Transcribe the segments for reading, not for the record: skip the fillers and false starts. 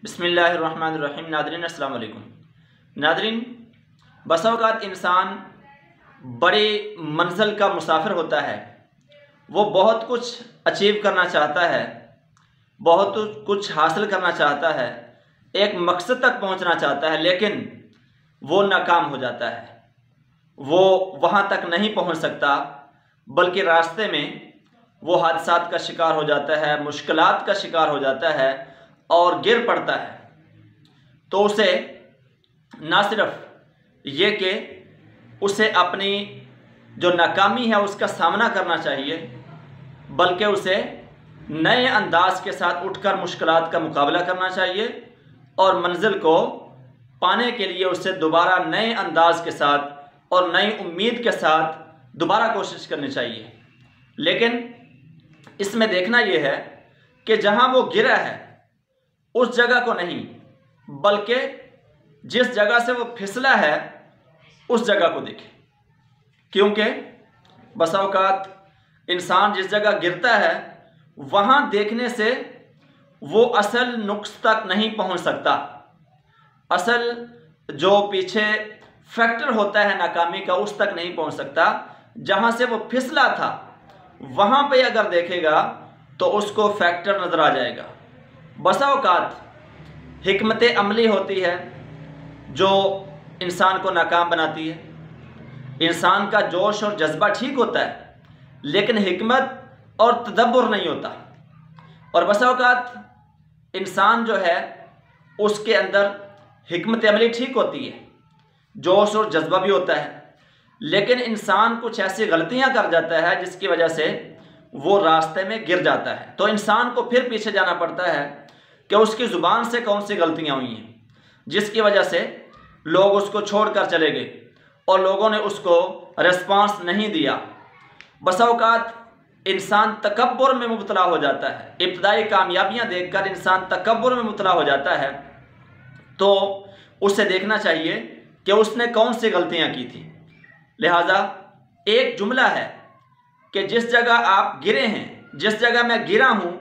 بسم اللہ الرحمن الرحیم۔ ناظرین السلام علیکم۔ ناظرین، بسا اوقات انسان بڑی منزل کا مسافر ہوتا ہے، وہ بہت کچھ اچیو کرنا چاہتا ہے، بہت کچھ حاصل کرنا چاہتا ہے، ایک مقصد تک پہنچنا چاہتا ہے، لیکن وہ ناکام ہو جاتا ہے، وہ وہاں تک نہیں پہنچ سکتا، بلکہ راستے میں وہ حادثات کا شکار ہو جاتا ہے، مشکلات کا شکار ہو جاتا ہے اور گر پڑتا ہے۔ تو اسے نہ صرف یہ کہ اسے اپنی جو ناکامی ہے اس کا سامنا کرنا چاہیے، بلکہ اسے نئے انداز کے ساتھ اٹھ کر مشکلات کا مقابلہ کرنا چاہیے اور منزل کو پانے کے لیے اسے دوبارہ نئے انداز کے ساتھ اور نئی امید کے ساتھ دوبارہ کوشش کرنی چاہیے۔ لیکن اس میں دیکھنا یہ ہے کہ جہاں وہ گرا ہے اس جگہ کو نہیں، بلکہ جس جگہ سے وہ پھسلا ہے اس جگہ کو دیکھے، کیونکہ بسا اوقات انسان جس جگہ گرتا ہے وہاں دیکھنے سے وہ اصل نقص تک نہیں پہنچ سکتا۔ اصل جو پیچھے فیکٹر ہوتا ہے ناکامی کا اس تک نہیں پہنچ سکتا۔ جہاں سے وہ پھسلا تھا وہاں پہ اگر دیکھے گا تو اس کو فیکٹر نظر آ جائے گا۔ بسا اوقات حکمت عملی ہوتی ہے جو انسان کو ناکام بناتی ہے۔ انسان کا جوش اور جذبہ ٹھیک ہوتا ہے، لیکن حکمت اور تدبر نہیں ہوتا، اور بسا اوقات انسان جو ہے اس کے اندر حکمت عملی ٹھیک ہوتی ہے، جوش اور جذبہ بھی ہوتا ہے، لیکن انسان کچھ ایسی غلطیاں کر جاتا ہے جس کی وجہ سے وہ راستے میں گر جاتا ہے۔ تو انسان کو پھر پیچھے جانا پڑتا ہے کہ اس کی زبان سے کون سی غلطیاں ہوئی ہیں جس کی وجہ سے لوگ اس کو چھوڑ کر چلے گئے اور لوگوں نے اس کو ریسپانس نہیں دیا۔ بسا اوقات انسان تکبر میں مبتلا ہو جاتا ہے، ابتدائی کامیابیاں دیکھ کر انسان تکبر میں مبتلا ہو جاتا ہے، تو اسے دیکھنا چاہیے کہ اس نے کون سی غلطیاں کی تھیں۔ لہٰذا ایک جملہ ہے کہ جس جگہ آپ گرے ہیں، جس جگہ میں گرا ہوں،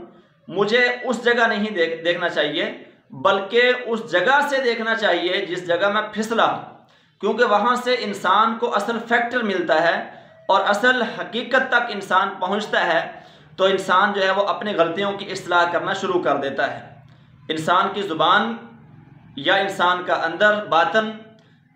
مجھے اس جگہ نہیں دیکھنا چاہیے، بلکہ اس جگہ سے دیکھنا چاہیے جس جگہ میں پھسلا ہوں، کیونکہ وہاں سے انسان کو اصل فیکٹر ملتا ہے اور اصل حقیقت تک انسان پہنچتا ہے۔ تو انسان جو ہے وہ اپنی غلطیوں کی اصلاح کرنا شروع کر دیتا ہے۔ انسان کی زبان یا انسان کا اندر باطن،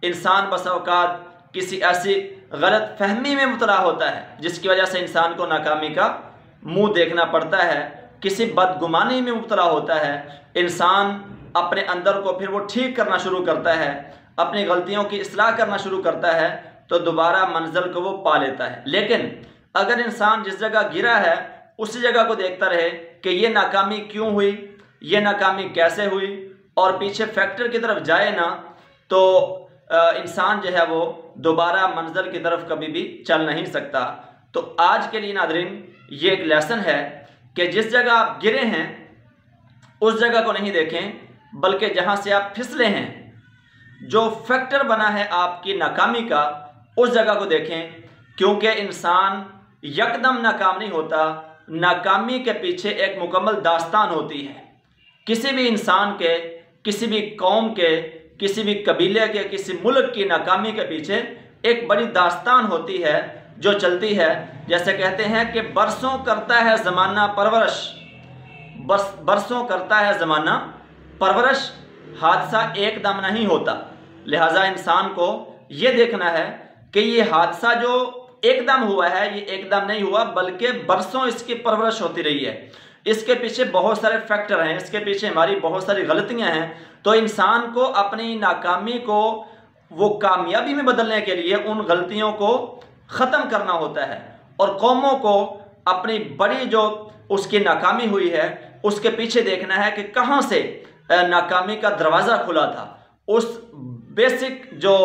انسان بسا اوقات کسی ایسی غلط فہمی میں مبتلا ہوتا ہے جس کی وجہ سے انسان کو ناکامی کا منہ دیکھنا پڑتا ہے، کسی بدگمانی میں مبتلا ہوتا ہے، انسان اپنے اندر کو پھر وہ ٹھیک کرنا شروع کرتا ہے، اپنی غلطیوں کی اصلاح کرنا شروع کرتا ہے، تو دوبارہ منزل کو وہ پا لیتا ہے۔ لیکن اگر انسان جس جگہ گرا ہے اسی جگہ کو دیکھتا رہے کہ یہ ناکامی کیوں ہوئی، یہ ناکامی کیسے ہوئی، اور پیچھے فیکٹر کی طرف جائے نا، تو انسان جو ہے وہ دوبارہ منزل کی طرف کبھی بھی چل نہیں سکتا۔ تو آج کے لیے ناظرین یہ ایک لیسن ہے کہ جس جگہ آپ گرے ہیں اس جگہ کو نہیں دیکھیں، بلکہ جہاں سے آپ پھسلے ہیں، جو فیکٹر بنا ہے آپ کی ناکامی کا، اس جگہ کو دیکھیں، کیونکہ انسان یکدم ناکام نہیں ہوتا، ناکامی کے پیچھے ایک مکمل داستان ہوتی ہے۔ کسی بھی انسان کے، کسی بھی قوم کے، کسی بھی قبیلے کے، کسی ملک کی ناکامی کے پیچھے ایک بڑی داستان ہوتی ہے جو چلتی ہے۔ جیسے کہتے ہیں کہ برسوں کرتا ہے زمانہ پرورش، برسوں کرتا ہے زمانہ پرورش، حادثہ ایک دم نہیں ہوتا۔ لہٰذا انسان کو یہ دیکھنا ہے کہ یہ حادثہ جو ایک دم ہوا ہے یہ ایک دم نہیں ہوا، بلکہ برسوں اس کی پرورش ہوتی رہی ہے، اس کے پیچھے بہت سارے فیکٹر ہیں، اس کے پیچھے ہماری بہت ساری غلطیاں ہیں۔ تو انسان کو اپنی ناکامی کو وہ کامیابی میں بدلنے کے لیے ان غلطیوں کو ختم کرنا ہوتا ہے، اور قوموں کو اپنی بڑی جو اس کی ناکامی ہوئی ہے اس کے پیچھے دیکھنا ہے کہ کہاں سے ناکامی کا دروازہ کھلا تھا۔ اس بیسک جو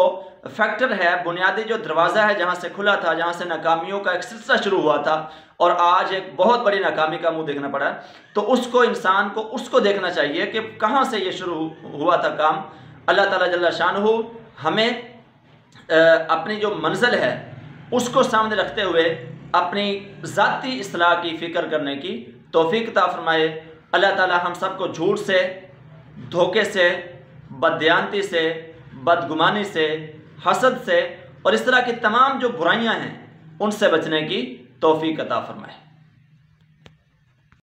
فیکٹر ہے، بنیادی جو دروازہ ہے جہاں سے کھلا تھا، جہاں سے ناکامیوں کا ایک سلسلہ شروع ہوا تھا اور آج ایک بہت بڑی ناکامی کا منہ دیکھنا پڑا، تو اس کو انسان کو اس کو دیکھنا چاہیے کہ کہاں سے یہ شروع ہوا تھا کام۔ اللہ تعالیٰ جل شانہ ہمیں اپنی جو منزل ہے اس کو سامنے رکھتے ہوئے اپنی ذاتی اصلاح کی فکر کرنے کی توفیق عطا فرمائے۔ اللہ تعالیٰ ہم سب کو جھوٹ سے دھوکے سے، بددیانتی سے، بدگمانی سے، حسد سے اور اس طرح کی تمام جو برائیاں ہیں ان سے بچنے کی توفیق عطا فرمائے۔